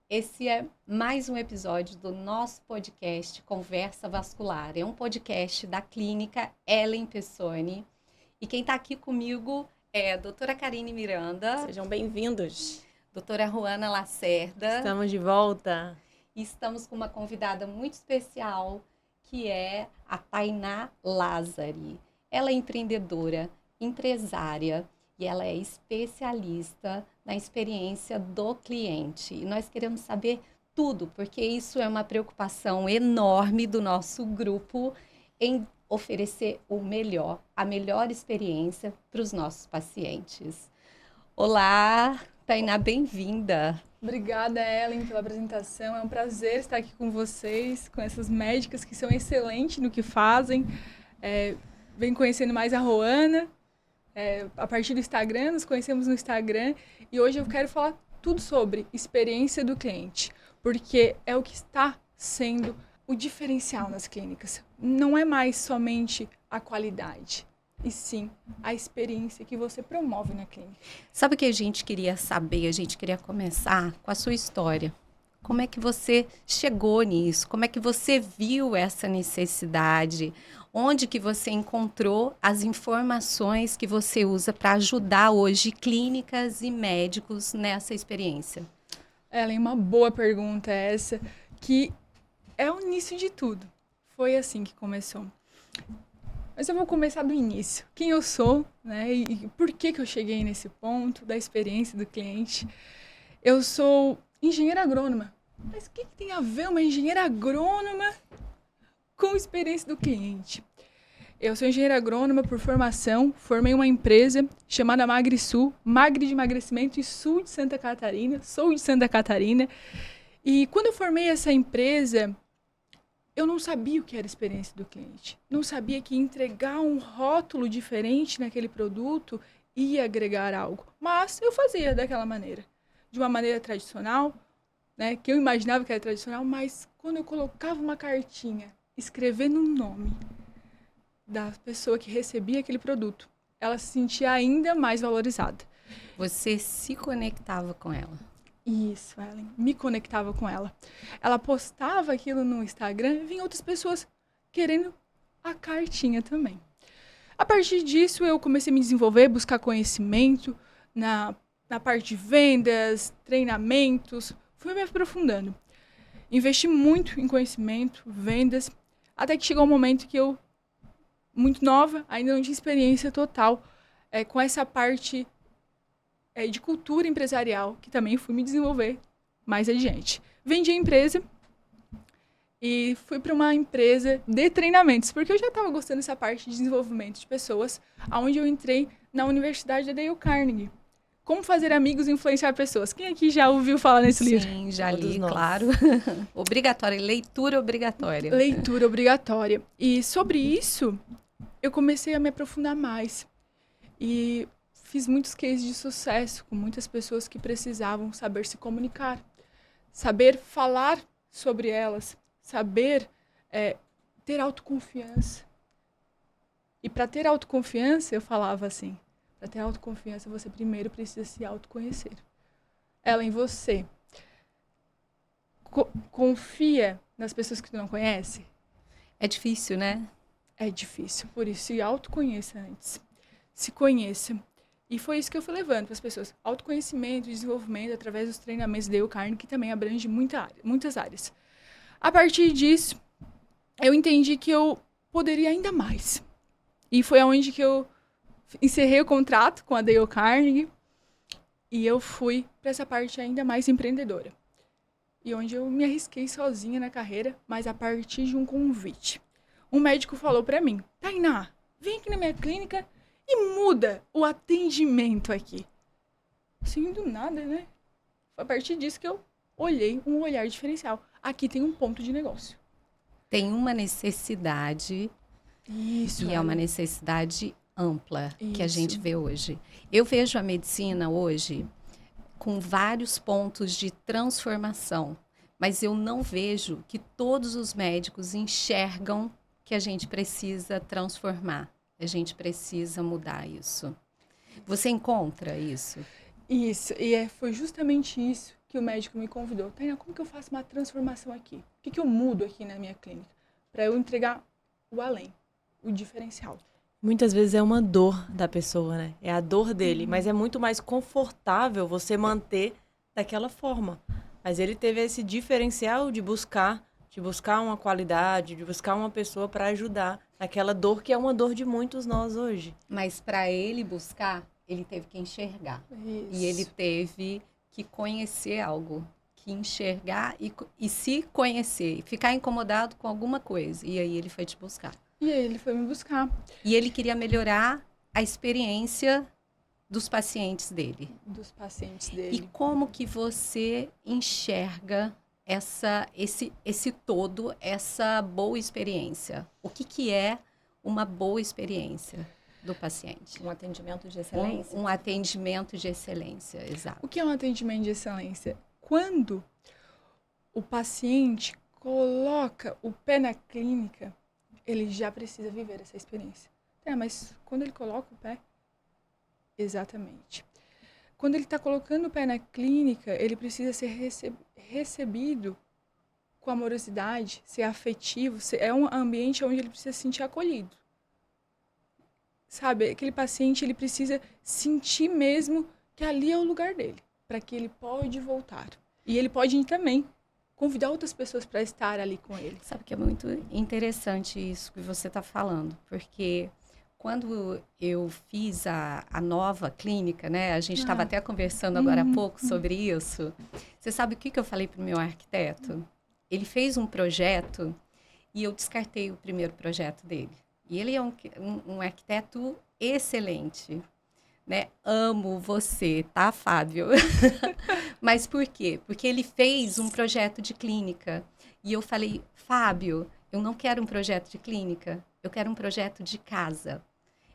Esse é mais um episódio do nosso podcast Conversa Vascular. É um podcast da clínica Ellen Pessoni. E quem está aqui comigo é a doutora Karine Miranda. Sejam bem-vindos. Doutora Ruana Lacerda. Estamos de volta. E estamos com uma convidada muito especial, que é a Tainá Lázari. Ela é empreendedora, empresária e ela é especialista na experiência do cliente. E nós queremos saber tudo, porque isso é uma preocupação enorme do nosso grupo em oferecer o melhor, a melhor experiência para os nossos pacientes. Olá, Tainá, bem-vinda. Obrigada, Ellen, pela apresentação. É um prazer estar aqui com vocês, com essas médicas que são excelentes no que fazem. Venho conhecendo mais a Ruana, a partir do Instagram, nos conhecemos no Instagram. E hoje eu quero falar tudo sobre experiência do cliente, porque é o que está sendo o diferencial nas clínicas. Não é mais somente a qualidade, e sim a experiência que você promove na clínica. Sabe o que a gente queria saber? A gente queria começar com a sua história. Como é que você chegou nisso? Como é que você viu essa necessidade? Onde que você encontrou as informações que você usa para ajudar hoje clínicas e médicos nessa experiência? Ellen, uma boa pergunta essa, que é o início de tudo. Foi assim que começou. Mas eu vou começar do início. Quem eu sou, né? E por que eu cheguei nesse ponto da experiência do cliente. Eu sou engenheira agrônoma. Mas o que tem a ver uma engenheira agrônoma com a experiência do cliente? Eu sou engenheira agrônoma por formação, formei uma empresa chamada MagriSul, Magri de Emagrecimento e Sul de Santa Catarina, sou de Santa Catarina. E quando eu formei essa empresa, eu não sabia o que era a experiência do cliente. Não sabia que entregar um rótulo diferente naquele produto ia agregar algo. Mas eu fazia daquela maneira. De uma maneira tradicional, né, que eu imaginava que era tradicional, mas quando eu colocava uma cartinha escrevendo um nome da pessoa que recebia aquele produto, ela se sentia ainda mais valorizada. Você se conectava com ela? Isso, Ellen. Me conectava com ela. Ela postava aquilo no Instagram e vinham outras pessoas querendo a cartinha também. A partir disso, eu comecei a me desenvolver, buscar conhecimento na parte de vendas, treinamentos. Fui me aprofundando. Investi muito em conhecimento, vendas, até que chegou um momento que eu, muito nova, ainda não tinha experiência total com essa parte de cultura empresarial, que também fui me desenvolver mais adiante. Vendi a empresa e fui para uma empresa de treinamentos, porque eu já estava gostando dessa parte de desenvolvimento de pessoas, onde eu entrei na Universidade da Dale Carnegie. Como fazer amigos e influenciar pessoas. Quem aqui já ouviu falar nesse livro? Sim, já li, claro. Obrigatória, leitura obrigatória. Leitura obrigatória. E sobre isso, eu comecei a me aprofundar mais. E fiz muitos cases de sucesso com muitas pessoas que precisavam saber se comunicar, saber falar sobre elas, saber ter autoconfiança. E para ter autoconfiança, eu falava assim, para ter autoconfiança, você primeiro precisa se autoconhecer. Ellen, você confia nas pessoas que tu não conhece? É difícil, né? É difícil, por isso se autoconheça antes. Se conheça. E foi isso que eu fui levando para as pessoas. Autoconhecimento, desenvolvimento através dos treinamentos Dale Carnegie, que também abrange muitas áreas. A partir disso, eu entendi que eu poderia ainda mais. E foi aonde que eu encerrei o contrato com a Dale Carnegie e eu fui para essa parte ainda mais empreendedora. E onde eu me arrisquei sozinha na carreira, mas a partir de um convite. Um médico falou para mim, Tainá, vem aqui na minha clínica e muda o atendimento aqui. Assim, do nada, né? Foi a partir disso que eu olhei um olhar diferencial. Aqui tem um ponto de negócio. Tem uma necessidade. Isso. E é uma necessidade ampla que a Isso. gente vê hoje. Eu vejo a medicina hoje com vários pontos de transformação, mas eu não vejo que todos os médicos enxergam que a gente precisa transformar. A gente precisa mudar isso. Você encontra isso? Isso, e foi justamente isso que o médico me convidou. Tainá, como que eu faço uma transformação aqui? O que eu mudo aqui na minha clínica? Para eu entregar o além, o diferencial. Muitas vezes é uma dor da pessoa, né? É a dor dele, mas é muito mais confortável você manter daquela forma. Mas ele teve esse diferencial de buscar uma qualidade, de buscar uma pessoa para ajudar naquela dor que é uma dor de muitos nós hoje. Mas para ele buscar, ele teve que enxergar. Isso. E ele teve que conhecer algo, que enxergar e se conhecer, ficar incomodado com alguma coisa. E aí ele foi te buscar. E aí ele foi me buscar. E ele queria melhorar a experiência dos pacientes dele. Dos pacientes E dele. como que você enxerga esse todo, essa boa experiência? O que é uma boa experiência do paciente? Um atendimento de excelência. Um atendimento de excelência, exato. O que é um atendimento de excelência? Quando o paciente coloca o pé na clínica, ele já precisa viver essa experiência. Mas quando ele coloca o pé, exatamente. Quando ele está colocando o pé na clínica, ele precisa ser recebido com amorosidade, ser afetivo, é um ambiente onde ele precisa se sentir acolhido. Sabe, aquele paciente, ele precisa sentir mesmo que ali é o lugar dele, para que ele pode voltar. E ele pode também convidar outras pessoas para estar ali com ele. Sabe que é muito interessante isso que você está falando, porque quando eu fiz a nova clínica, né, a gente estava até conversando agora há pouco sobre isso, você sabe o que eu falei para o meu arquiteto? Ele fez um projeto e eu descartei o primeiro projeto dele. E ele é um arquiteto excelente, né? Amo você, tá, Fábio? Mas por quê? Porque ele fez um projeto de clínica. E eu falei, Fábio, eu não quero um projeto de clínica, eu quero um projeto de casa.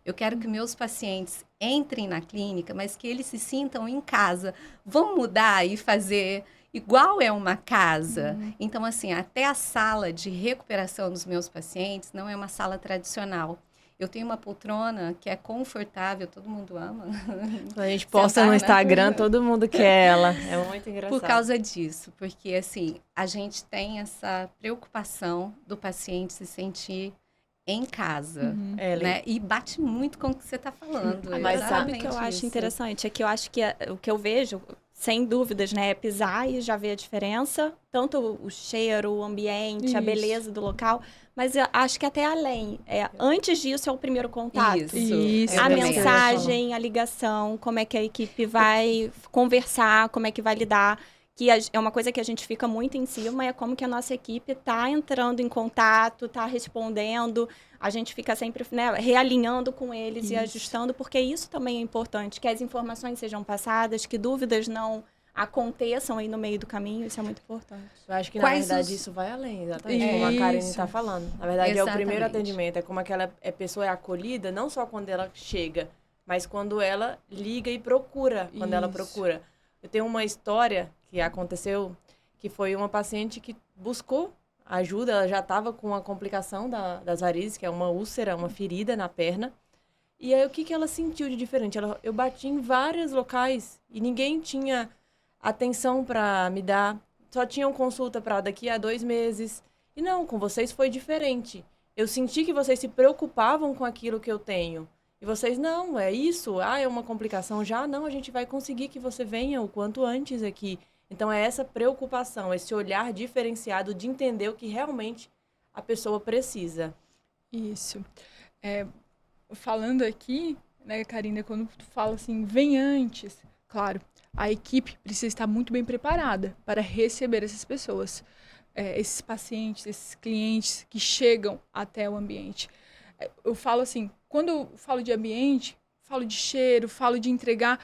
Eu quero que meus pacientes entrem na clínica, mas que eles se sintam em casa. Vamos mudar e fazer igual é uma casa. Então, assim, até a sala de recuperação dos meus pacientes não é uma sala tradicional. Eu tenho uma poltrona que é confortável, todo mundo ama. A gente posta no Instagram, todo mundo quer ela. É muito engraçado. Por causa disso, porque assim, a gente tem essa preocupação do paciente se sentir em casa, né? E bate muito com o que você está falando. Mas sabe o que eu acho interessante? É que eu acho que o que eu vejo, sem dúvidas, né, é pisar e já ver a diferença, tanto o cheiro, o ambiente, a beleza do local, mas eu acho que até além. Antes disso é o primeiro contato. Isso. A mensagem, a ligação, como é que a equipe vai conversar, como é que vai lidar. Que é uma coisa que a gente fica muito em cima, é como que a nossa equipe está entrando em contato, está respondendo. A gente fica sempre, né, realinhando com eles e ajustando, porque isso também é importante, que as informações sejam passadas, que dúvidas não aconteçam aí no meio do caminho, isso é muito importante. Eu acho que, na verdade, isso vai além, exatamente, como a Karen está falando. Na verdade, é o primeiro atendimento, é como aquela pessoa é acolhida, não só quando ela chega, mas quando ela liga e procura, quando ela procura. Eu tenho uma história que aconteceu, que foi uma paciente que buscou ajuda, ela já estava com a complicação das varizes, que é uma úlcera, uma ferida na perna. E aí, o que ela sentiu de diferente? Eu bati em vários locais e ninguém tinha atenção para me dar. Só tinham consulta para daqui a 2 meses. E não, com vocês foi diferente. Eu senti que vocês se preocupavam com aquilo que eu tenho. E vocês, não, é isso? É uma complicação já? Não, a gente vai conseguir que você venha o quanto antes aqui. Então, é essa preocupação, esse olhar diferenciado de entender o que realmente a pessoa precisa. Isso. Falando aqui, né, Karina, quando tu fala assim, vem antes, claro, a equipe precisa estar muito bem preparada para receber essas pessoas, esses pacientes, esses clientes que chegam até o ambiente. Eu falo assim, quando eu falo de ambiente, falo de cheiro, falo de entregar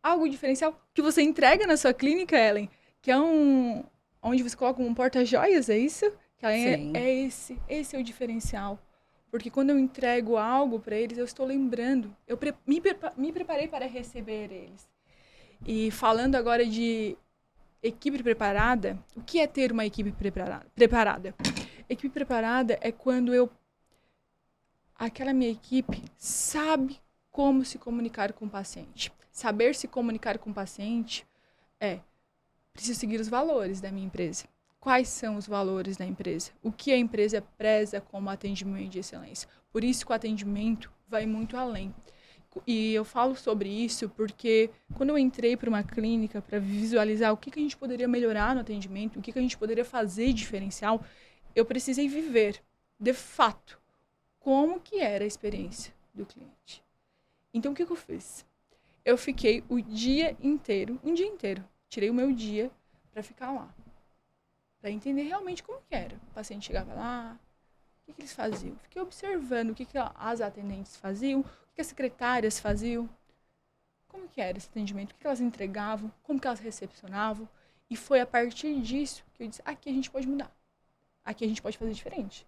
algo diferencial que você entrega na sua clínica, Ellen, que é onde você coloca um porta-joias, é isso? Que esse é o diferencial. Porque quando eu entrego algo para eles, eu estou lembrando, eu me preparei para receber eles. E falando agora de equipe preparada, o que é ter uma equipe preparada? Equipe preparada é quando aquela minha equipe sabe como se comunicar com o paciente. Saber se comunicar com o paciente preciso seguir os valores da minha empresa. Quais são os valores da empresa? O que a empresa preza como atendimento de excelência? Por isso que o atendimento vai muito além. E eu falo sobre isso porque quando eu entrei para uma clínica para visualizar o que a gente poderia melhorar no atendimento, o que a gente poderia fazer diferencial, eu precisei viver, de fato, como que era a experiência do cliente. Então, o que eu fiz? Eu fiquei um dia inteiro, tirei o meu dia para ficar lá, para entender realmente como que era. O paciente chegava lá, o que eles faziam? Fiquei observando o que as atendentes faziam, o que as secretárias faziam, como que era esse atendimento, o que elas entregavam, como que elas recepcionavam. E foi a partir disso que eu disse, aqui a gente pode mudar, aqui a gente pode fazer diferente.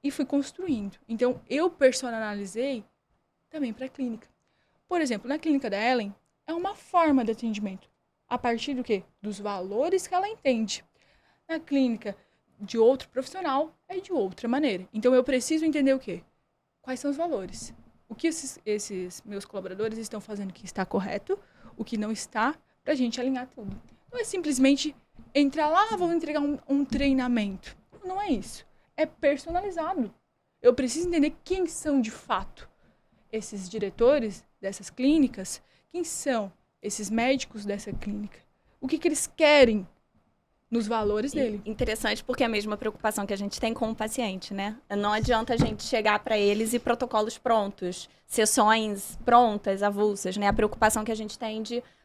E fui construindo. Então, eu personalizei também para a clínica. Por exemplo, na clínica da Ellen, é uma forma de atendimento. A partir do quê? Dos valores que ela entende. Na clínica de outro profissional, é de outra maneira. Então, eu preciso entender o quê? Quais são os valores? O que esses meus colaboradores estão fazendo que está correto, o que não está, para a gente alinhar tudo. Não é simplesmente entrar lá, vou entregar um treinamento. Não é isso. É personalizado. Eu preciso entender quem são, de fato, esses diretores dessas clínicas, quem são esses médicos dessa clínica, o que eles querem nos valores dele. Interessante, porque é a mesma preocupação que a gente tem com o paciente, né? Não adianta a gente chegar para eles e protocolos prontos, sessões prontas, avulsas, né? A preocupação que a gente tem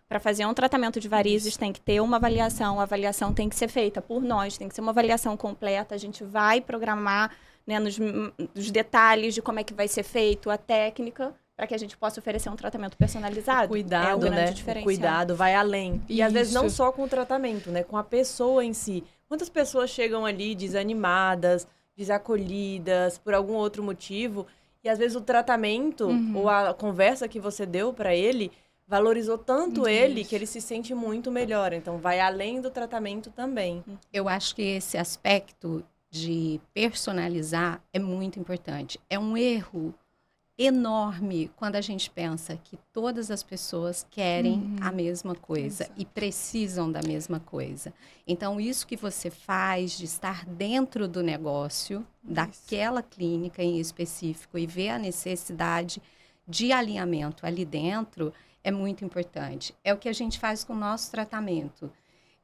para fazer um tratamento de varizes tem que ter uma avaliação, a avaliação tem que ser feita por nós, tem que ser uma avaliação completa, a gente vai programar, né, nos detalhes de como é que vai ser feito, a técnica, para que a gente possa oferecer um tratamento personalizado. Cuidado, né? O cuidado vai além. E às vezes não só com o tratamento, né? Com a pessoa em si. Quantas pessoas chegam ali desanimadas, desacolhidas, por algum outro motivo, e às vezes o tratamento ou a conversa que você deu para ele valorizou tanto ele que ele se sente muito melhor. Então, vai além do tratamento também. Eu acho que esse aspecto de personalizar é muito importante. É um erro enorme quando a gente pensa que todas as pessoas querem a mesma coisa e precisam da mesma coisa. Então, isso que você faz de estar dentro do negócio, daquela clínica em específico, e ver a necessidade de alinhamento ali dentro, é muito importante. É o que a gente faz com o nosso tratamento.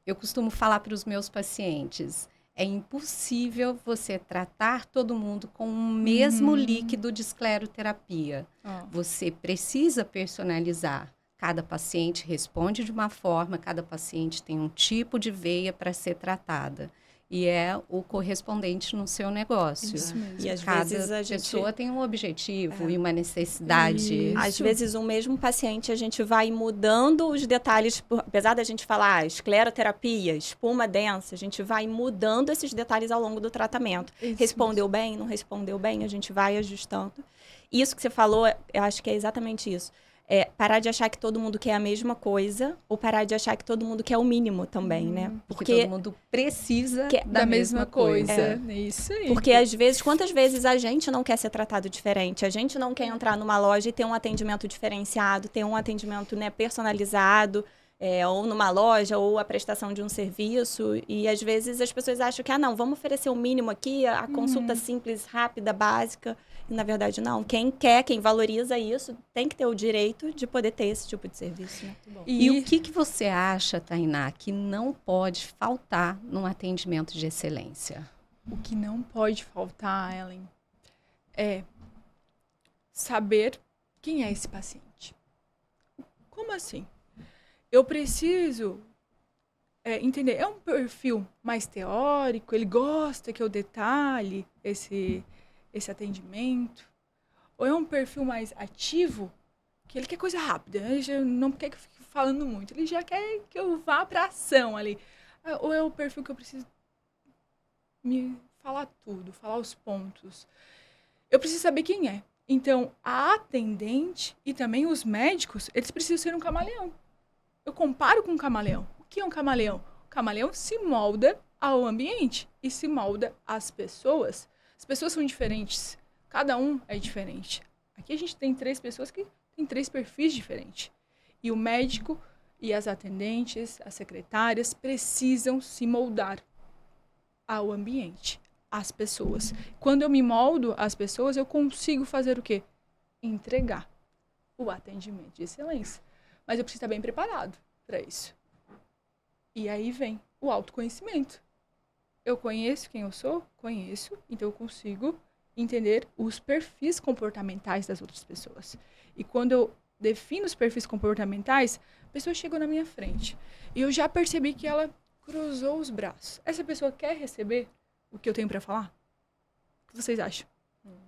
Eu costumo falar para os meus pacientes, é impossível você tratar todo mundo com o mesmo líquido de escleroterapia. Você precisa personalizar. Cada paciente responde de uma forma, cada paciente tem um tipo de veia para ser tratada. E é o correspondente no seu negócio. Isso mesmo. E às cada vezes a gente... pessoa tem um objetivo e uma necessidade. Às vezes o mesmo paciente a gente vai mudando os detalhes, apesar da gente falar escleroterapia, espuma densa, a gente vai mudando esses detalhes ao longo do tratamento. Respondeu bem, não respondeu bem, a gente vai ajustando. Isso que você falou, eu acho que é exatamente isso. É parar de achar que todo mundo quer a mesma coisa ou parar de achar que todo mundo quer o mínimo também, né? Porque todo mundo precisa da mesma coisa. Isso aí. Porque às vezes, quantas vezes a gente não quer ser tratado diferente? A gente não quer entrar numa loja e ter um atendimento diferenciado, ter um atendimento, né, personalizado, ou numa loja, ou a prestação de um serviço. E às vezes as pessoas acham que, não, vamos oferecer o mínimo aqui, a consulta simples, rápida, básica. E, na verdade, não. Quem quer, quem valoriza isso, tem que ter o direito de poder ter esse tipo de serviço. Né? E o que você acha, Tainá, que não pode faltar num atendimento de excelência? O que não pode faltar, Ellen, é saber quem é esse paciente. Como assim? Eu preciso entender, é um perfil mais teórico, ele gosta que eu detalhe esse atendimento? Ou é um perfil mais ativo, que ele quer coisa rápida, ele já não quer que eu fique falando muito, ele já quer que eu vá para ação ali. Ou é o perfil que eu preciso me falar tudo, falar os pontos. Eu preciso saber quem é. Então, a atendente e também os médicos, eles precisam ser um camaleão. Eu comparo com um camaleão. O que é um camaleão? O camaleão se molda ao ambiente e se molda às pessoas. As pessoas são diferentes. Cada um é diferente. Aqui a gente tem 3 pessoas que têm 3 perfis diferentes. E o médico e as atendentes, as secretárias, precisam se moldar ao ambiente, às pessoas. Quando eu me moldo às pessoas, eu consigo fazer o quê? Entregar o atendimento de excelência. Mas eu preciso estar bem preparado para isso. E aí vem o autoconhecimento. Eu conheço quem eu sou? Conheço. Então eu consigo entender os perfis comportamentais das outras pessoas. E quando eu defino os perfis comportamentais, a pessoa chegou na minha frente. E eu já percebi que ela cruzou os braços. Essa pessoa quer receber o que eu tenho para falar? O que vocês acham?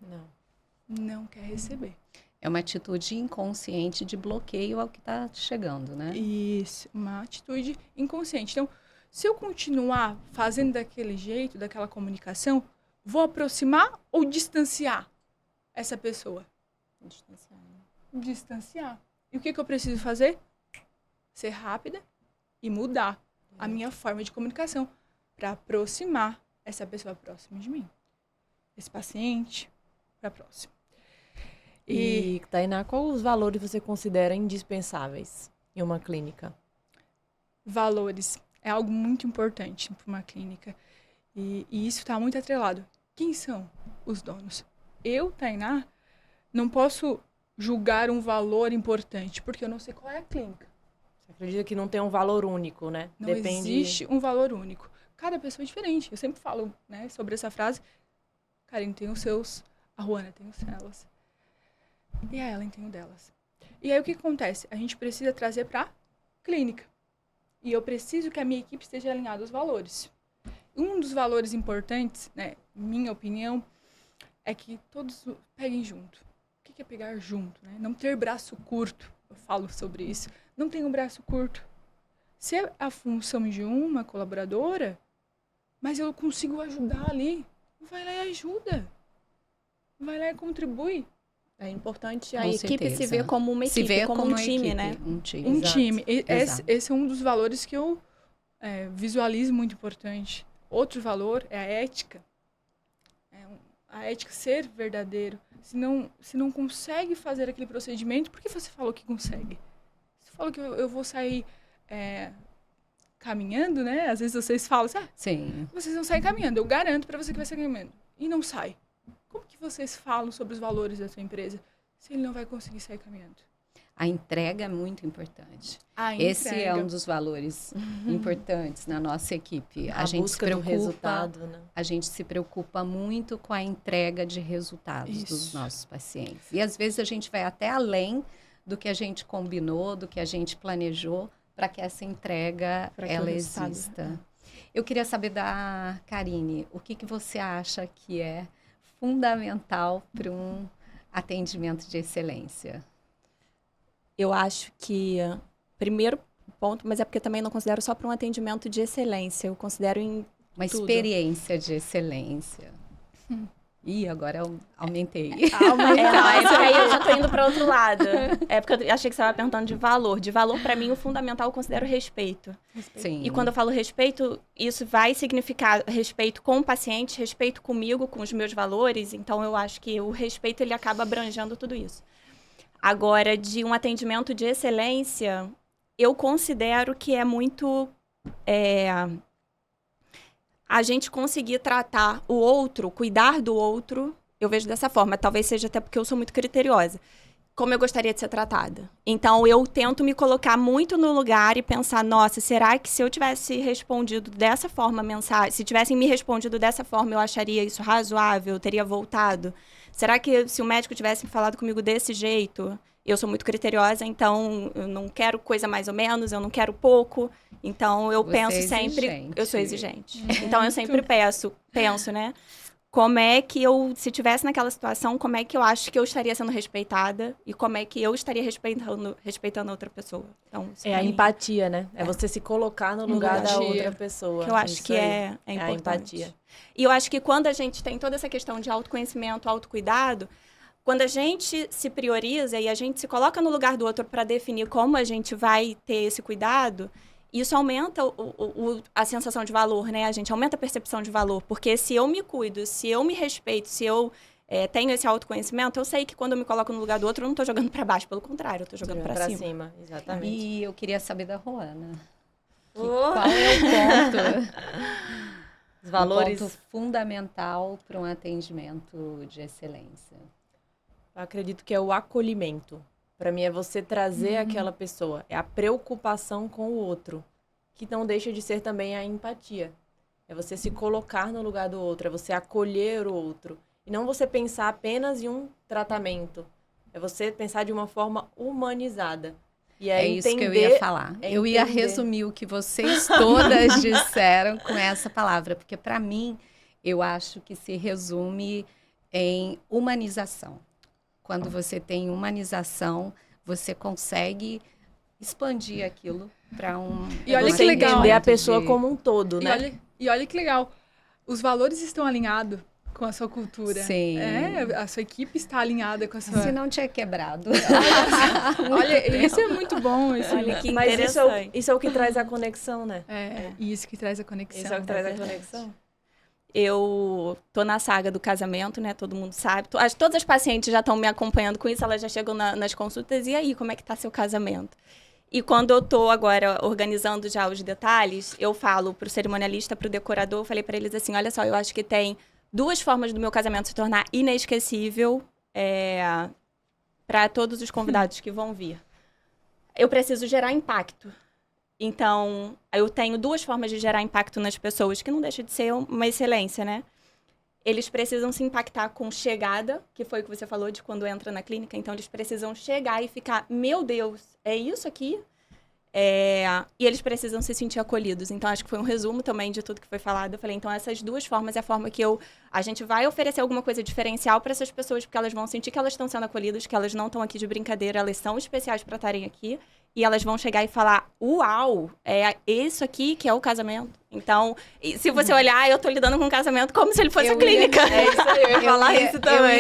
Não. Não quer receber. É uma atitude inconsciente de bloqueio ao que está chegando, né? Isso, uma atitude inconsciente. Então, se eu continuar fazendo daquele jeito, daquela comunicação, vou aproximar ou distanciar essa pessoa? Distanciar. Distanciar. E o que eu preciso fazer? Ser rápida e mudar a minha forma de comunicação para aproximar essa pessoa próxima de mim. Esse paciente para próximo. E, Tainá, quais os valores você considera indispensáveis em uma clínica? Valores é algo muito importante para uma clínica. E isso está muito atrelado. Quem são os donos? Eu, Tainá, não posso julgar um valor importante, porque eu não sei qual é a clínica. Você acredita que não tem um valor único, né? Não existe um valor único. Cada pessoa é diferente. Eu sempre falo, né, sobre essa frase. Karine tem os seus, a Ruana tem os delas. E a Ellen tem o delas. E aí o que acontece? A gente precisa trazer para clínica. E eu preciso que a minha equipe esteja alinhada aos valores. Um dos valores importantes, né, minha opinião, é que todos peguem junto. O que é pegar junto? Né? Não ter braço curto. Eu falo sobre isso. Não tem um braço curto. Se é a função de uma colaboradora, mas eu consigo ajudar ali, vai lá e ajuda. Vai lá e contribui. É importante Com a equipe certeza. se ver como uma equipe, Se vê como um time, equipe, né? Um time. Um Exato. time. Exato. Esse é um dos valores que eu visualizo muito importante. Outro valor é a ética. A ética ser verdadeiro. Se não consegue fazer aquele procedimento, por que você falou que consegue? Você falou que eu vou sair caminhando, né? Às vezes vocês falam assim, Sim. vocês não saem caminhando. Eu garanto para você que vai sair caminhando. E não sai. Como que vocês falam sobre os valores da sua empresa se ele não vai conseguir sair caminhando? A entrega é muito importante. A Esse é entrega. um dos valores importantes na nossa equipe. A gente busca se do preocupa, resultado, né? a gente se preocupa muito com a entrega de resultados dos Isso. nossos pacientes. E às vezes a gente vai até além do que a gente combinou, do que a gente planejou, para que essa entrega ela exista. Eu queria saber da Karine, o que você acha que é fundamental para um atendimento de excelência? Eu acho que, primeiro ponto, mas é porque eu também não considero só para um atendimento de excelência, eu considero em Uma tudo. experiência de excelência. Ih, agora eu aumentei. Não, é porque aí eu já tô indo para outro lado. É porque eu achei que você estava perguntando de valor. De valor, para mim, o fundamental eu considero respeito. Sim. E quando eu falo respeito, isso vai significar respeito com o paciente, respeito comigo, com os meus valores. Então, eu acho que o respeito, ele acaba abrangendo tudo isso. Agora, de um atendimento de excelência, eu considero que é muito... a gente conseguir tratar o outro, cuidar do outro, eu vejo dessa forma. Talvez seja até porque eu sou muito criteriosa. Como eu gostaria de ser tratada. Então, eu tento me colocar muito no lugar e pensar, nossa, será que se eu tivesse respondido dessa forma a mensagem, se tivessem me respondido dessa forma, eu acharia isso razoável, eu teria voltado? Será que se o médico tivesse falado comigo desse jeito, eu sou muito criteriosa, então eu não quero coisa mais ou menos, eu não quero pouco. Então, eu Você penso é sempre... exigente. Eu sou exigente. Então, eu sempre penso, né? Como é que eu, se tivesse naquela situação, como é que eu acho que eu estaria sendo respeitada e como é que eu estaria respeitando a outra pessoa. Então, É a empatia, né? É você se colocar no lugar da Empatia. outra pessoa. que eu acho Isso que aí. é a importante. empatia. E eu acho que quando a gente tem toda essa questão de autoconhecimento, autocuidado, quando a gente se prioriza e a gente se coloca no lugar do outro para definir como a gente vai ter esse cuidado, isso aumenta a sensação de valor, né? A gente aumenta a percepção de valor, porque se eu me cuido, se eu me respeito, se eu tenho esse autoconhecimento, eu sei que quando eu me coloco no lugar do outro, eu não tô jogando para baixo, pelo contrário, eu tô jogando para cima. Exatamente. E eu queria saber da Roana. Qual é o ponto? Os valores. O ponto fundamental para um atendimento de excelência. Eu acredito que é o acolhimento. Para mim é você trazer aquela pessoa, é a preocupação com o outro, que não deixa de ser também a empatia. É você se colocar no lugar do outro, é você acolher o outro. E não você pensar apenas em um tratamento. É você pensar de uma forma humanizada. E é isso que eu ia falar. Eu ia resumir o que vocês todas disseram com essa palavra, porque para mim, eu acho que se resume em humanização. Quando você tem humanização, você consegue expandir aquilo para um... E olha que legal. Entender a pessoa como um todo, né? E olha que legal. Os valores estão alinhados com a sua cultura. Sim. A sua equipe está alinhada com a sua... Se não tinha quebrado. Olha, isso é muito bom. Olha que Mas interessante. isso é o que traz a conexão, né? Isso que traz a conexão. Isso é o que traz a conexão. Eu tô na saga do casamento, né? Todo mundo sabe. Todas as pacientes já estão me acompanhando com isso, elas já chegam nas consultas. E aí, como é que tá seu casamento? E quando eu tô agora organizando já os detalhes, eu falo pro cerimonialista, pro decorador, eu falei para eles assim, olha só, eu acho que tem 2 formas do meu casamento se tornar inesquecível para todos os convidados que vão vir. Eu preciso gerar impacto. Então, eu tenho 2 formas de gerar impacto nas pessoas, que não deixa de ser uma excelência, né? Eles precisam se impactar com chegada, que foi o que você falou de quando entra na clínica. Então, eles precisam chegar e ficar, meu Deus, é isso aqui? E eles precisam se sentir acolhidos. Então, acho que foi um resumo também de tudo que foi falado. Eu falei, então, essas 2 formas é a forma que a gente vai oferecer alguma coisa diferencial para essas pessoas, porque elas vão sentir que elas estão sendo acolhidas, que elas não estão aqui de brincadeira, elas são especiais para estarem aqui. E elas vão chegar e falar, uau, é isso aqui que é o casamento. Então, se você olhar, eu tô lidando com um casamento como se ele fosse a clínica. É isso aí, eu ia falar isso também.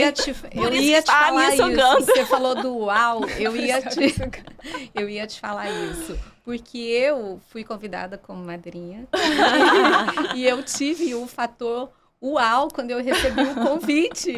Eu ia te falar isso. Sugando. Você falou do uau, eu ia te falar isso. Porque eu fui convidada como madrinha. E eu tive o fator uau quando eu recebi o convite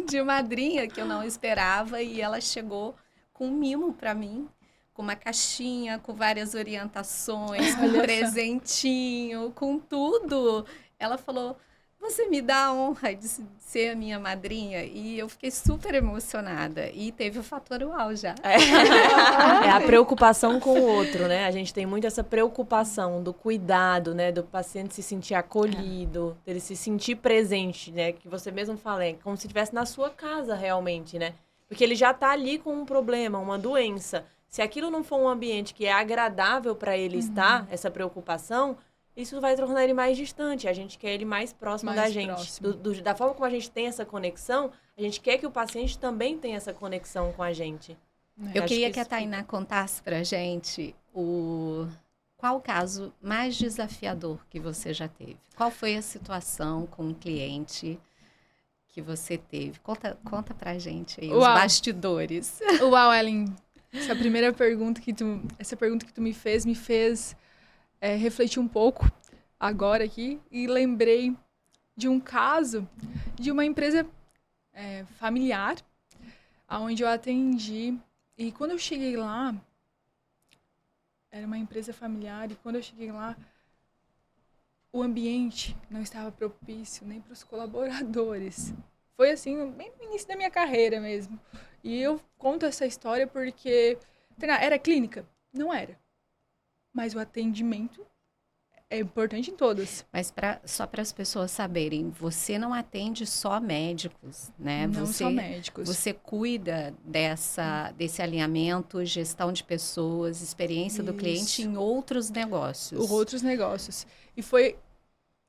de madrinha, que eu não esperava. E ela chegou com um mimo para mim. Com uma caixinha, com várias orientações, com um presentinho, com tudo. Ela falou, você me dá a honra de ser a minha madrinha? E eu fiquei super emocionada. E teve o fator uau já. É a preocupação com o outro, né? A gente tem muito essa preocupação do cuidado, né? Do paciente se sentir acolhido, dele se sentir presente, né? Que você mesmo fala, como se estivesse na sua casa realmente, né? Porque ele já está ali com um problema, uma doença. Se aquilo não for um ambiente que é agradável para ele estar, essa preocupação, isso vai tornar ele mais distante. A gente quer ele mais próximo da gente. Da forma como a gente tem essa conexão, a gente quer que o paciente também tenha essa conexão com a gente. Eu queria que a Tainá contasse para a gente qual o caso mais desafiador que você já teve. Qual foi a situação com um cliente que você teve? Conta pra gente aí, os bastidores. Uau, Ellen. Essa pergunta que tu me fez refletir um pouco agora aqui e lembrei de um caso de uma empresa familiar onde eu atendi. E quando eu cheguei lá, era uma empresa familiar, e quando eu cheguei lá, o ambiente não estava propício nem para os colaboradores. Foi assim, bem no início da minha carreira mesmo. E eu conto essa história porque era clínica? Não era. Mas o atendimento é importante em todas. Mas só para as pessoas saberem, você não atende só médicos, né? Não só médicos. Você cuida desse alinhamento, gestão de pessoas, experiência do cliente em outros negócios. Outros negócios. E foi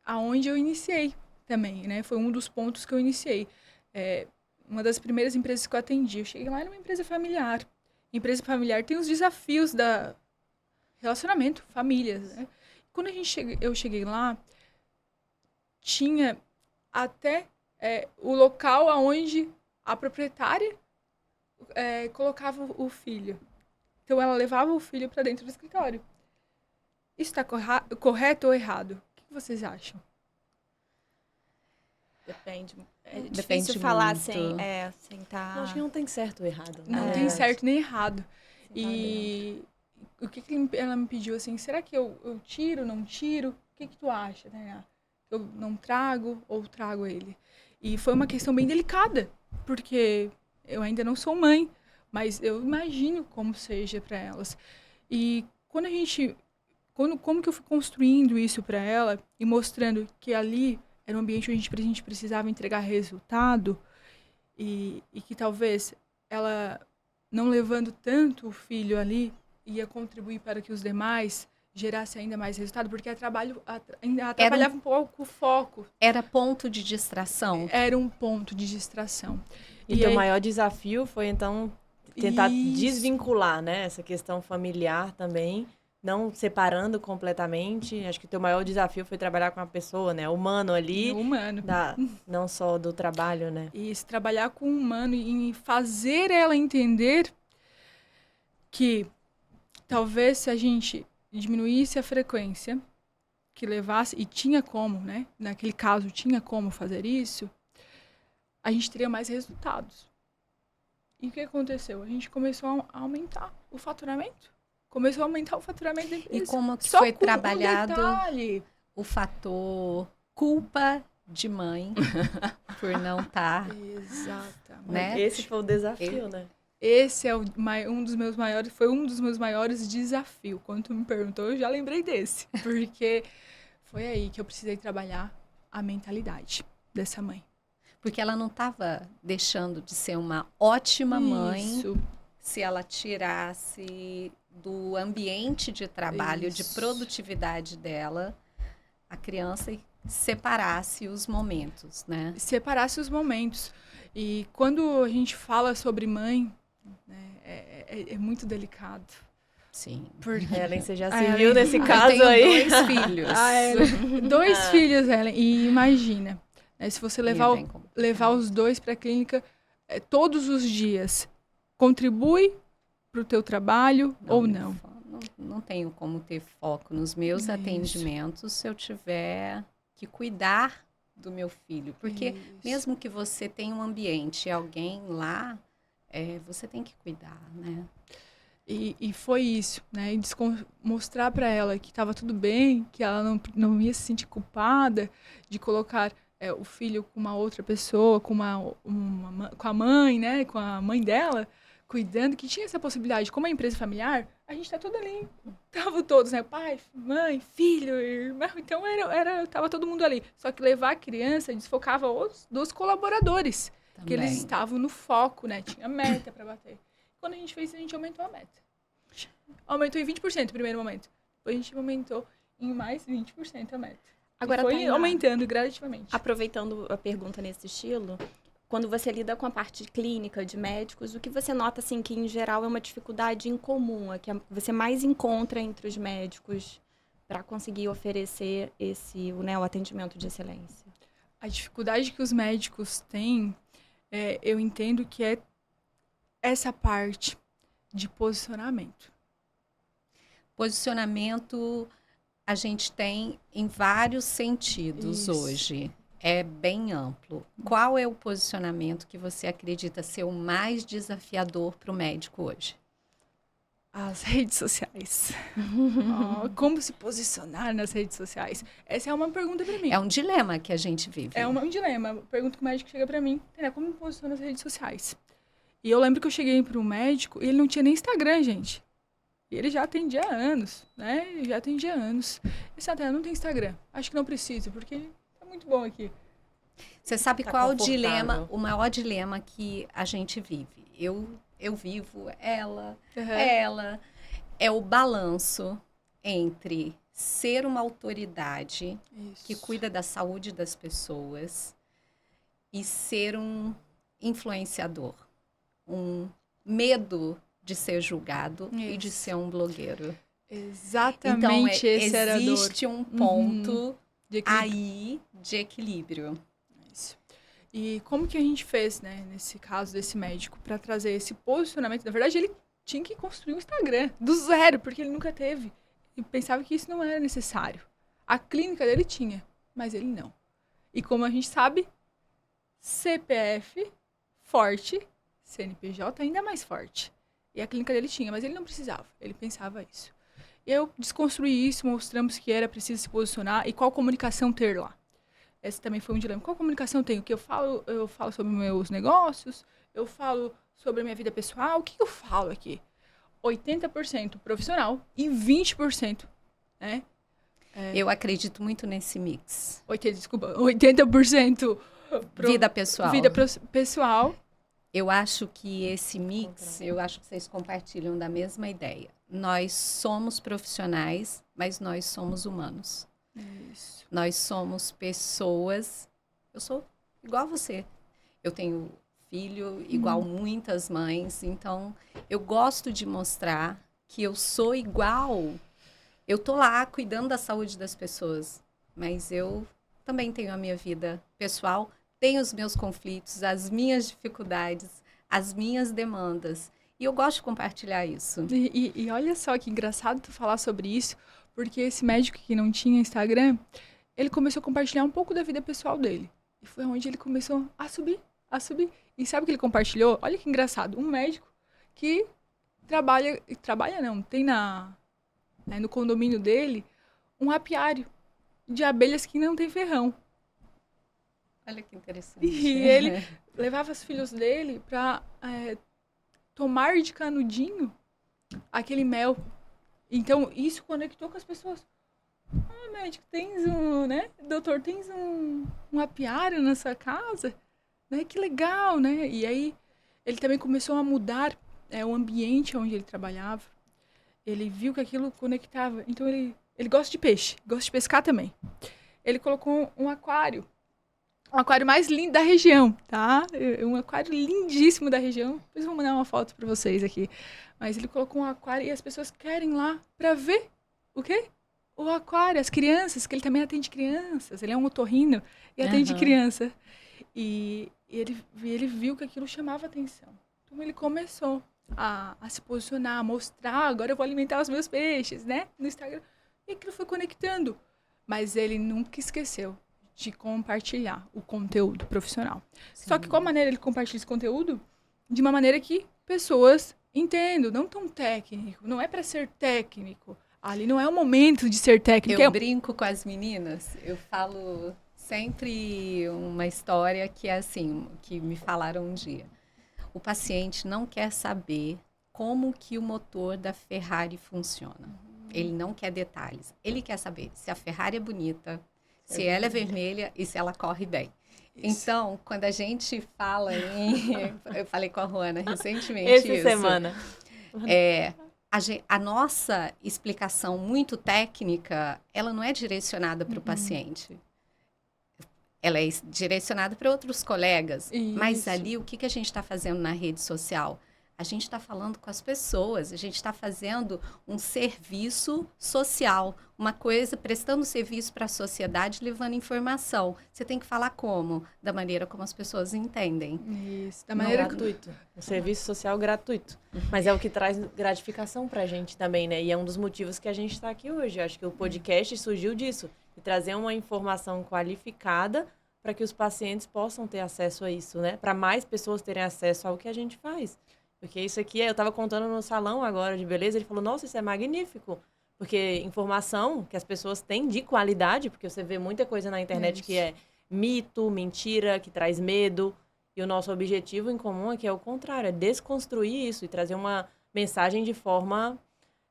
aonde eu iniciei também, né? Foi um dos pontos que eu iniciei. Uma das primeiras empresas que eu atendi. Eu cheguei lá, era uma empresa familiar. Empresa familiar tem os desafios da relacionamento, famílias, né? Quando eu cheguei lá, tinha até o local onde a proprietária colocava o filho. Então, ela levava o filho para dentro do escritório. Isso está correto ou errado? O que vocês acham? Depende. É Depende difícil falar muito. sem estar... Eu acho que não tem certo ou errado. Não né? tem certo nem errado. Sem tá E o que ela me pediu, assim, será que eu tiro, não tiro? O que tu acha, né? Eu não trago ou trago ele? E foi uma questão bem delicada, porque eu ainda não sou mãe, mas eu imagino como seja para elas. E quando como que eu fui construindo isso para ela e mostrando que ali era um ambiente onde a gente precisava entregar resultado e que talvez ela, não levando tanto o filho ali, ia contribuir para que os demais gerasse ainda mais resultado, porque ainda atrapalhava um pouco o foco. Era ponto de distração. Era um ponto de distração. E teu maior desafio foi, então, tentar Isso. desvincular, né? Essa questão familiar também, não separando completamente. Acho que o teu maior desafio foi trabalhar com a pessoa, né? Humano ali, Humano. não só do trabalho, né? Isso, trabalhar com o humano e fazer ela entender que talvez se a gente diminuísse a frequência, que levasse, e tinha como, né? Naquele caso, tinha como fazer isso, a gente teria mais resultados. E o que aconteceu? A gente começou a aumentar o faturamento. Começou a aumentar o faturamento da empresa. E como que Só foi com trabalhado detalhe. o fator culpa de mãe por não estar, Exatamente. né? Esse foi o desafio, né? Esse é um dos meus maiores desafios. Quando tu me perguntou, eu já lembrei desse. Porque foi aí que eu precisei trabalhar a mentalidade dessa mãe. Porque ela não estava deixando de ser uma ótima mãe Isso. se ela tirasse do ambiente de trabalho, de Isso. produtividade dela, a criança e separasse os momentos, né? Separasse os momentos. E quando a gente fala sobre mãe, né, é muito delicado. Sim. Porque Ellen, você já se Ellen, viu nesse Eu caso tenho aí? 2 filhos. Dois filhos, Ellen. E imagina, né, se você E é levar bem complicado. levar os dois para a clínica todos os dias, contribui para o teu trabalho ou não? Não tenho como ter foco nos meus Isso. atendimentos se eu tiver que cuidar do meu filho. Porque Isso. mesmo que você tenha um ambiente, alguém lá, você tem que cuidar, né? E foi isso, né? E mostrar para ela que estava tudo bem, que ela não ia se sentir culpada de colocar o filho com uma outra pessoa, com com a mãe, né? Com a mãe dela, cuidando, que tinha essa possibilidade. Como é empresa familiar, a gente tá tudo ali. Tava todos, né? Pai, mãe, filho, irmão. Então tava todo mundo ali. Só que levar a criança desfocava os dos colaboradores. Também. Que eles estavam no foco, né? Tinha meta para bater. Quando a gente fez isso, a gente aumentou a meta. Aumentou em 20% no primeiro momento. Depois a gente aumentou em mais 20% a meta. Agora, E foi Tainá, aumentando gradativamente. aproveitando a pergunta nesse estilo, quando você lida com a parte clínica de médicos, o que você nota, assim, que em geral é uma dificuldade incomum, a que você mais encontra entre os médicos para conseguir oferecer o atendimento de excelência? A dificuldade que os médicos têm, eu entendo que é essa parte de posicionamento. Posicionamento a gente tem em vários sentidos Isso. hoje. É bem amplo. Qual é o posicionamento que você acredita ser o mais desafiador para o médico hoje? As redes sociais. Como se posicionar nas redes sociais? Essa é uma pergunta para mim. É um dilema que a gente vive. É um dilema. Pergunta que o médico chega para mim, como me posicionar nas redes sociais? E eu lembro que eu cheguei para um médico e ele não tinha nem Instagram, gente. E ele já atendia há anos, né? Ele já atendia há anos. Esse até não tem Instagram. Acho que não precisa, porque tá muito bom aqui. Você sabe Tá qual o confortável. dilema, o maior dilema que a gente vive? Eu vivo, ela é o balanço entre ser uma autoridade que cuida da saúde das pessoas e ser um influenciador, um medo de ser julgado e de ser um blogueiro. Exatamente, Então, esse era a dor. existe um ponto De equilíbrio. aí de equilíbrio. Isso. E como que a gente fez, né, nesse caso desse médico, para trazer esse posicionamento? Na verdade, ele tinha que construir um Instagram do zero, porque ele nunca teve. E pensava que isso não era necessário. A clínica dele tinha, mas ele não. E como a gente sabe, CPF forte, CNPJ ainda mais forte. E a clínica dele tinha, mas ele não precisava. Ele pensava isso. E eu desconstruí isso, mostramos que era preciso se posicionar e qual comunicação ter lá. Esse também foi um dilema. Qual comunicação eu tenho? Que eu falo sobre meus negócios, eu falo sobre a minha vida pessoal. O que eu falo aqui? 80% profissional e 20%, né? Eu acredito muito nesse mix. 80% vida pessoal. Vida pessoal. Eu acho que esse mix, eu acho que vocês compartilham da mesma ideia. Nós somos profissionais, mas nós somos humanos. Isso. Nós somos pessoas. Eu sou igual a você. Eu tenho filho igual muitas mães, então eu gosto de mostrar que eu sou igual. Eu tô lá cuidando da saúde das pessoas, mas eu também tenho a minha vida pessoal, tenho os meus conflitos, as minhas dificuldades, as minhas demandas. E eu gosto de compartilhar isso. E olha só que engraçado tu falar sobre isso, porque esse médico que não tinha Instagram, ele começou a compartilhar um pouco da vida pessoal dele. E foi onde ele começou a subir. E sabe o que ele compartilhou? Olha que engraçado. Um médico que tem no condomínio dele um apiário de abelhas que não tem ferrão. Olha que interessante. E ele levava os filhos dele para tomar de canudinho aquele mel. Então, isso conectou com as pessoas. Médico, doutor, tens um apiário na sua casa? Né? Que legal, né? E aí, ele também começou a mudar o ambiente onde ele trabalhava. Ele viu que aquilo conectava. Então, ele gosta de peixe, gosta de pescar também. Ele colocou um aquário mais lindo da região, tá? Um aquário lindíssimo da região. Depois eu vou mandar uma foto para vocês aqui. Mas ele colocou um aquário e as pessoas querem lá para ver o quê? O aquário, as crianças, que ele também atende crianças. Ele é um otorrino e atende criança. E ele viu que aquilo chamava atenção. Então, ele começou a se posicionar, a mostrar, agora eu vou alimentar os meus peixes, né? No Instagram. E aquilo foi conectando. Mas ele nunca esqueceu de compartilhar o conteúdo profissional. Sim. Só que qual maneira ele compartilha esse conteúdo? De uma maneira que pessoas entendam, não tão técnico. Não é para ser técnico. Ali não é o momento de ser técnico. Eu brinco com as meninas, eu falo sempre uma história que é assim, que me falaram um dia. O paciente não quer saber como que o motor da Ferrari funciona. Ele não quer detalhes. Ele quer saber se a Ferrari é bonita, se ela é vermelha e se ela corre bem. Isso. Então, quando a gente fala eu falei com a Juana recentemente Essa semana. A nossa explicação muito técnica, ela não é direcionada para o paciente. Ela é direcionada para outros colegas. Isso. Mas ali, o que a gente está fazendo na rede social? A gente está falando com as pessoas, a gente está fazendo um serviço social, uma coisa, prestando serviço para a sociedade, levando informação. Você tem que falar como? Da maneira como as pessoas entendem. Isso, da maneira gratuito. Um serviço social gratuito. Mas é o que traz gratificação para a gente também, né? E é um dos motivos que a gente está aqui hoje. Eu acho que o podcast surgiu disso, de trazer uma informação qualificada para que os pacientes possam ter acesso a isso, né? Para mais pessoas terem acesso ao que a gente faz. Porque isso aqui, eu estava contando no salão agora de beleza, ele falou, nossa, isso é magnífico. Porque informação que as pessoas têm de qualidade, porque você vê muita coisa na internet que é mito, mentira, que traz medo. E o nosso objetivo em comum aqui é o contrário, é desconstruir isso e trazer uma mensagem de forma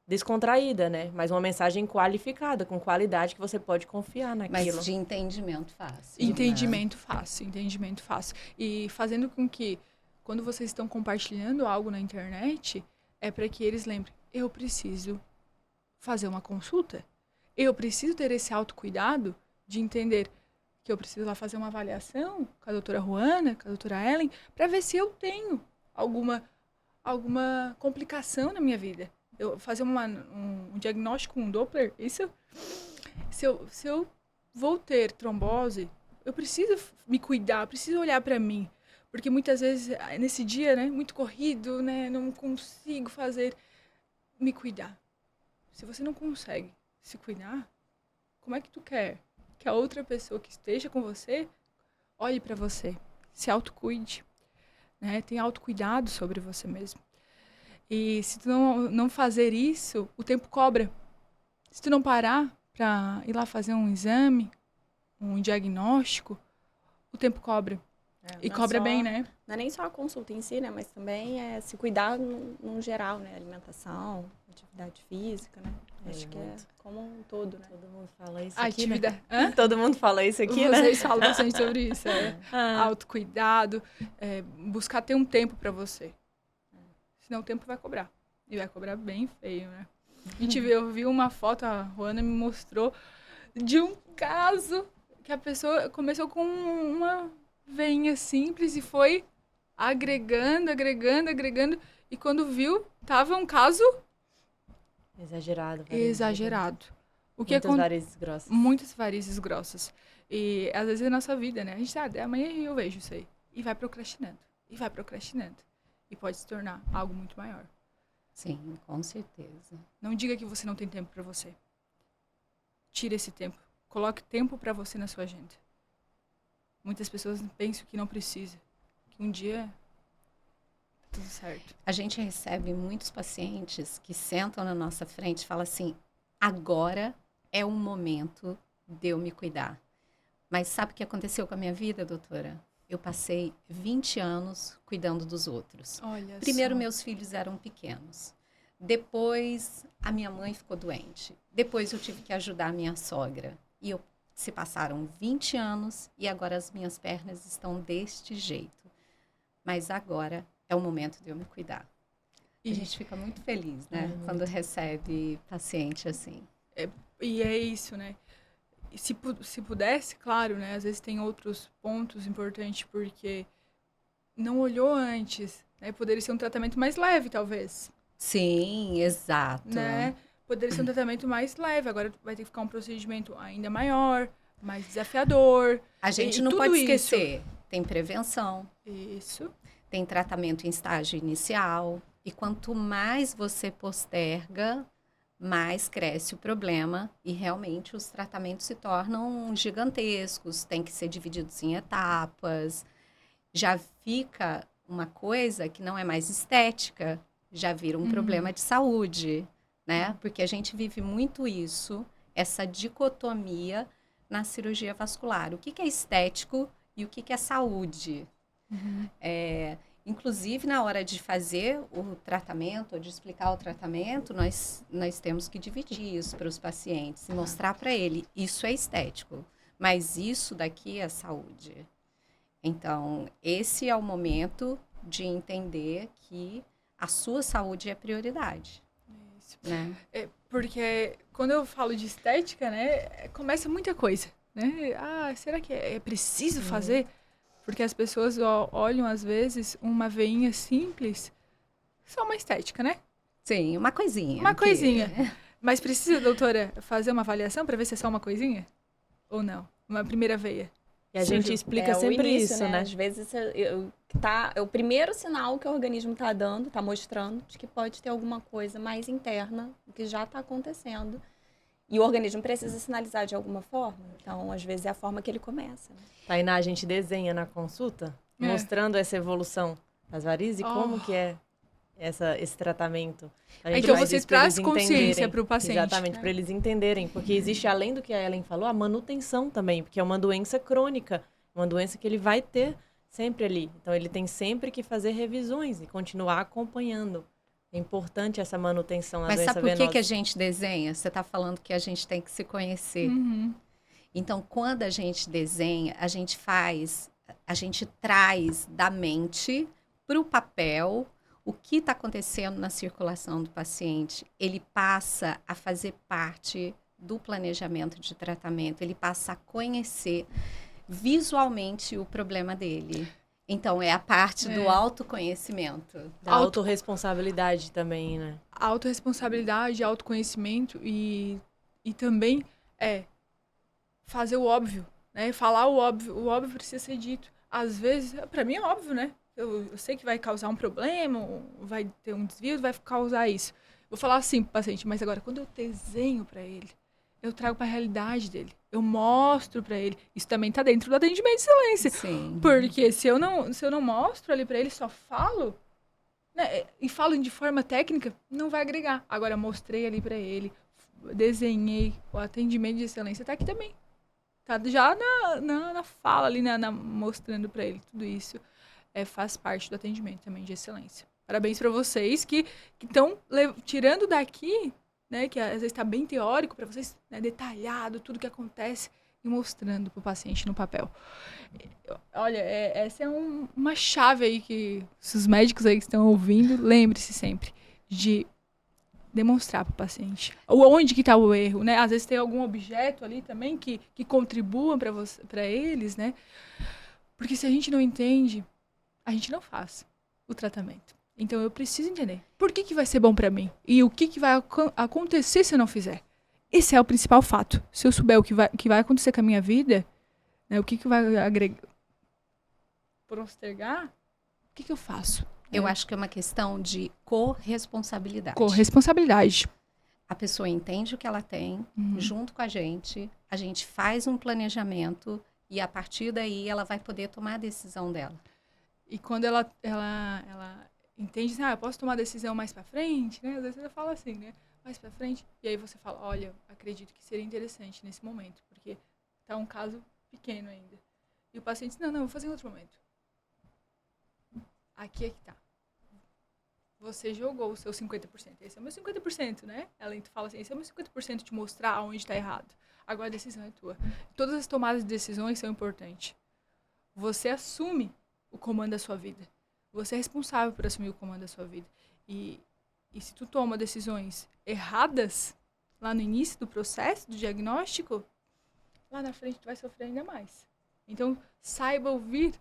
descontraída, né? Mas uma mensagem qualificada, com qualidade, que você pode confiar naquilo. Mas de entendimento fácil. Entendimento fácil. E fazendo com que quando vocês estão compartilhando algo na internet, é para que eles lembrem, eu preciso fazer uma consulta. Eu preciso ter esse autocuidado de entender que eu preciso lá fazer uma avaliação com a doutora Juana, com a doutora Ellen, para ver se eu tenho alguma complicação na minha vida. Eu fazer um diagnóstico, um Doppler, isso... Se eu vou ter trombose, eu preciso me cuidar, eu preciso olhar para mim. Porque muitas vezes, nesse dia, né, muito corrido, né, não consigo me cuidar. Se você não consegue se cuidar, como é que tu quer que a outra pessoa que esteja com você olhe para você? se autocuide, né? Tenha autocuidado sobre você mesmo. E se tu não fazer isso, o tempo cobra. Se tu não parar para ir lá fazer um exame, um diagnóstico, o tempo cobra. E cobra bem, né? Não é nem só a consulta em si, né? Mas também é se cuidar no geral, né? Alimentação, atividade física, né? Acho que é como um todo, né? Todo mundo fala isso aqui, Atividade. né? Todo mundo fala isso aqui, né? Vocês falam bastante sobre isso. Autocuidado, buscar ter um tempo para você. Senão o tempo vai cobrar. E vai cobrar bem feio, né? Eu vi uma foto, a Ruana me mostrou, de um caso que a pessoa começou com uma veinha simples e foi agregando. E quando viu, tava um caso... Exagerado. Muitas varizes grossas. Muitas varizes grossas. E às vezes é a nossa vida, né? A gente amanhã eu vejo isso aí. E vai procrastinando. E pode se tornar algo muito maior. Sim, com certeza. Não diga que você não tem tempo para você. Tire esse tempo. Coloque tempo para você na sua agenda. Muitas pessoas pensam que não precisa. Que um dia tá tudo certo. A gente recebe muitos pacientes que sentam na nossa frente e falam assim, agora é o momento de eu me cuidar. Mas sabe o que aconteceu com a minha vida, doutora? Eu passei 20 anos cuidando dos outros. Olha Primeiro, só. meus filhos eram pequenos. Depois, a minha mãe ficou doente. Depois, eu tive que ajudar a minha sogra. E se passaram 20 anos e agora as minhas pernas estão deste jeito. Mas agora é o momento de eu me cuidar. E a gente fica muito feliz, né? Quando recebe paciente assim. E é isso, né? E se pudesse, claro, né? Às vezes tem outros pontos importantes, porque não olhou antes, né? Poderia ser um tratamento mais leve, talvez. Sim, exato. Né? Poderia ser um tratamento mais leve. Agora vai ter que ficar um procedimento ainda maior, mais desafiador. A gente não pode esquecer. Tem prevenção. Isso. Tem tratamento em estágio inicial. E quanto mais você posterga, mais cresce o problema e realmente os tratamentos se tornam gigantescos, tem que ser divididos em etapas. Já fica uma coisa que não é mais estética, já vira um problema de saúde, né? Porque a gente vive muito isso, essa dicotomia na cirurgia vascular. O que é estético e o que é saúde? Inclusive, na hora de fazer o tratamento, ou de explicar o tratamento, nós temos que dividir isso para os pacientes e mostrar para ele, isso é estético, mas isso daqui é saúde. Então, esse é o momento de entender que a sua saúde é prioridade. Isso. Né? Porque quando eu falo de estética, né, começa muita coisa, né? Será que é preciso fazer? Porque as pessoas olham, às vezes, uma veinha simples, só uma estética, né? Sim, uma coisinha. Uma coisinha. Mas precisa, doutora, fazer uma avaliação para ver se é só uma coisinha? Ou não? Uma primeira veia. E a gente explica sempre o início, isso, né? Às vezes é o primeiro sinal que o organismo está dando, está mostrando, de que pode ter alguma coisa mais interna, que já está acontecendo. E o organismo precisa sinalizar de alguma forma. Então, às vezes, é a forma que ele começa. Né? Tainá, a gente desenha na consulta, mostrando essa evolução das varizes e como que é esse tratamento. Então, você traz consciência para o paciente. Exatamente, para eles entenderem. Porque existe, além do que a Ellen falou, a manutenção também. Porque é uma doença crônica. Uma doença que ele vai ter sempre ali. Então, ele tem sempre que fazer revisões e continuar acompanhando. É importante essa manutenção na doença venosa. Mas sabe por que a gente desenha? Você está falando que a gente tem que se conhecer. Então, quando a gente desenha, a gente traz da mente para o papel o que está acontecendo na circulação do paciente. Ele passa a fazer parte do planejamento de tratamento, ele passa a conhecer visualmente o problema dele. Então, é a parte do autoconhecimento. Da autorresponsabilidade também, né? Autorresponsabilidade, autoconhecimento e também fazer o óbvio, né? Falar o óbvio precisa ser dito. Às vezes, para mim é óbvio, né? Eu sei que vai causar um problema, vai ter um desvio, vai causar isso. Vou falar assim pro paciente, mas agora, quando eu desenho para ele, eu trago para a realidade dele. Eu mostro para ele. Isso também está dentro do atendimento de excelência. Sim. Porque se eu não mostro ali para ele, só falo, né, e falo de forma técnica, não vai agregar. Agora, mostrei ali para ele, desenhei, o atendimento de excelência está aqui também. Tá já na fala ali, mostrando para ele tudo isso. Faz parte do atendimento também de excelência. Parabéns para vocês que estão tirando daqui, né, que às vezes está bem teórico para vocês, né, detalhado, tudo que acontece, e mostrando para o paciente no papel. Olha, essa é uma chave aí que os médicos aí que estão ouvindo, lembre-se sempre de demonstrar para o paciente onde que está o erro, né? Às vezes tem algum objeto ali também que contribua para eles, né? Porque se a gente não entende, a gente não faz o tratamento. Então eu preciso entender por que vai ser bom para mim e o que vai acontecer se eu não fizer. Esse é o principal fato. Se eu souber o que vai acontecer com a minha vida, né, o que vai agregar, postergar, o que eu faço? Eu acho que é uma questão de corresponsabilidade. Corresponsabilidade. A pessoa entende o que ela tem, junto com a gente faz um planejamento e a partir daí ela vai poder tomar a decisão dela. E quando ela entende, assim, eu posso tomar a decisão mais pra frente, né? Às vezes ela fala assim, né? Mais pra frente. E aí você fala, olha, acredito que seria interessante nesse momento, porque tá um caso pequeno ainda. E o paciente diz, não, vou fazer em outro momento. Aqui é que tá. Você jogou o seu 50%. Esse é o meu 50%, né? Ela fala assim, esse é o meu 50% de mostrar onde tá errado. Agora a decisão é tua. Todas as tomadas de decisões são importantes. Você assume o comando da sua vida. Você é responsável por assumir o comando da sua vida. E se tu toma decisões erradas lá no início do processo, do diagnóstico, lá na frente tu vai sofrer ainda mais. Então, saiba ouvir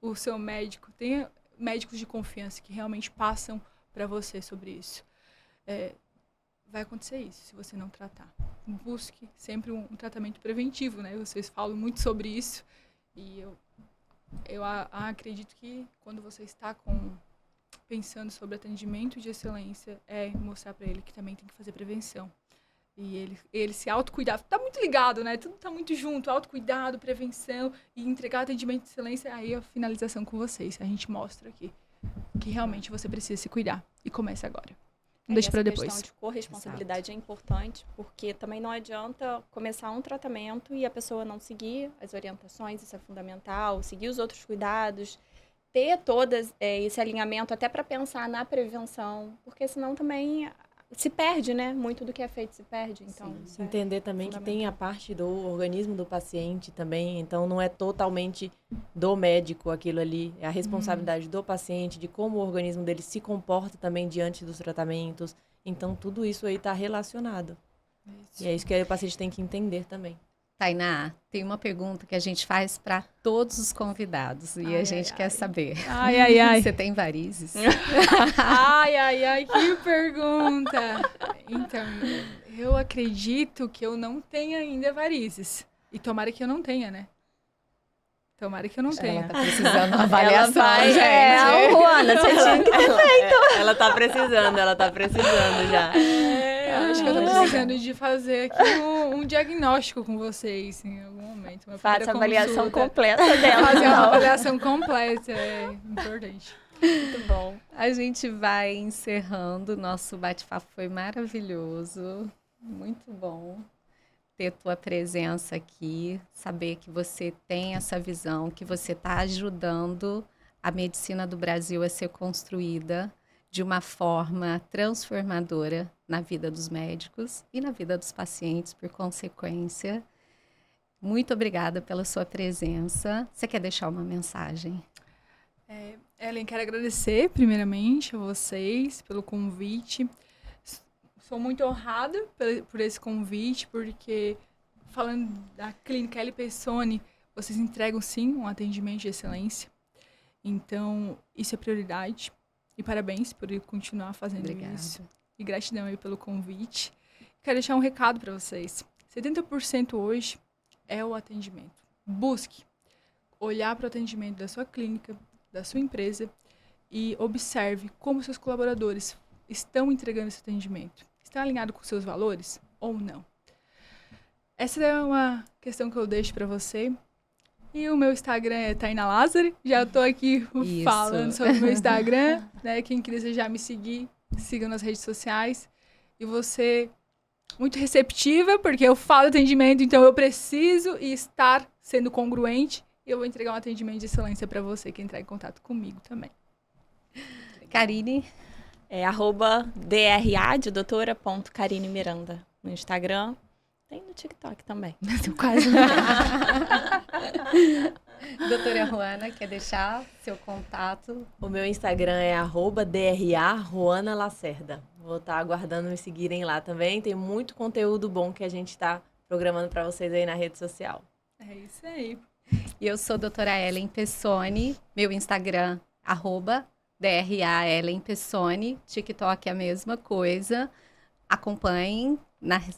o seu médico. Tenha médicos de confiança que realmente passam para você sobre isso. Vai acontecer isso se você não tratar. Busque sempre um tratamento preventivo, né? Vocês falam muito sobre isso. E eu acredito que quando você está pensando sobre atendimento de excelência, mostrar para ele que também tem que fazer prevenção. E ele se autocuidar. Tá muito ligado, né? Tudo tá muito junto. Autocuidado, prevenção e entregar atendimento de excelência. Aí a finalização com vocês. A gente mostra aqui que realmente você precisa se cuidar. E começa agora. Não deixe para depois. A questão de corresponsabilidade é importante, porque também não adianta começar um tratamento e a pessoa não seguir as orientações, isso é fundamental, seguir os outros cuidados, ter todas esse alinhamento até para pensar na prevenção, porque senão também se perde, né? Muito do que é feito se perde. Então, entender também que tem a parte do organismo do paciente também, então não é totalmente do médico aquilo ali, é a responsabilidade do paciente, de como o organismo dele se comporta também diante dos tratamentos. Então tudo isso aí está relacionado. Isso. E é isso que aí o paciente tem que entender também. Tainá, tem uma pergunta que a gente faz para todos os convidados e a gente quer saber. Você tem varizes? Que pergunta! Então, eu acredito que eu não tenho ainda varizes. E tomara que eu não tenha, né? Tomara que eu não tenha. Ela tá precisando de uma avaliação, gente. Juana, você tinha que ter feito. Ela tá precisando já. Acho que eu tô precisando de fazer aqui um diagnóstico com vocês em algum momento. Faça a avaliação completa dela. Fazer uma avaliação completa, é importante. Muito bom. A gente vai encerrando. Nosso bate-papo foi maravilhoso. Muito bom ter tua presença aqui. Saber que você tem essa visão, que você está ajudando a medicina do Brasil a ser construída de uma forma transformadora na vida dos médicos e na vida dos pacientes, por consequência. Muito obrigada pela sua presença. Você quer deixar uma mensagem? Ellen, quero agradecer primeiramente a vocês pelo convite. Sou muito honrada por esse convite, porque falando da Clínica L. Pessoni, vocês entregam sim um atendimento de excelência. Então, isso é prioridade. E parabéns por continuar fazendo isso. E gratidão aí pelo convite. Quero deixar um recado para vocês. 70% hoje é o atendimento. Busque olhar para o atendimento da sua clínica, da sua empresa e observe como seus colaboradores estão entregando esse atendimento. Está alinhado com seus valores ou não? essa é uma questão que eu deixo para você. E o meu Instagram é Tainá Lázari. Já tô aqui falando sobre o meu Instagram, né? Quem quiser já me seguir, siga nas redes sociais. E você, muito receptiva, porque eu falo atendimento, então eu preciso estar sendo congruente. E eu vou entregar um atendimento de excelência para você que entrar em contato comigo também. Karine? É @DRA de doutora.Karine Miranda no Instagram. Tem no TikTok também. Quase. Doutora Ruana, quer deixar seu contato? O meu Instagram é @DRA Ruana Lacerda. Vou estar aguardando me seguirem lá também. Tem muito conteúdo bom que a gente está programando para vocês aí na rede social. É isso aí. E eu sou a doutora Ellen Pessoni. Meu Instagram, @DRA Ellen Pessoni. TikTok é a mesma coisa. Acompanhem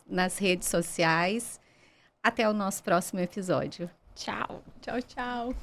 nas redes sociais. Até o nosso próximo episódio. Tchau. Tchau, tchau.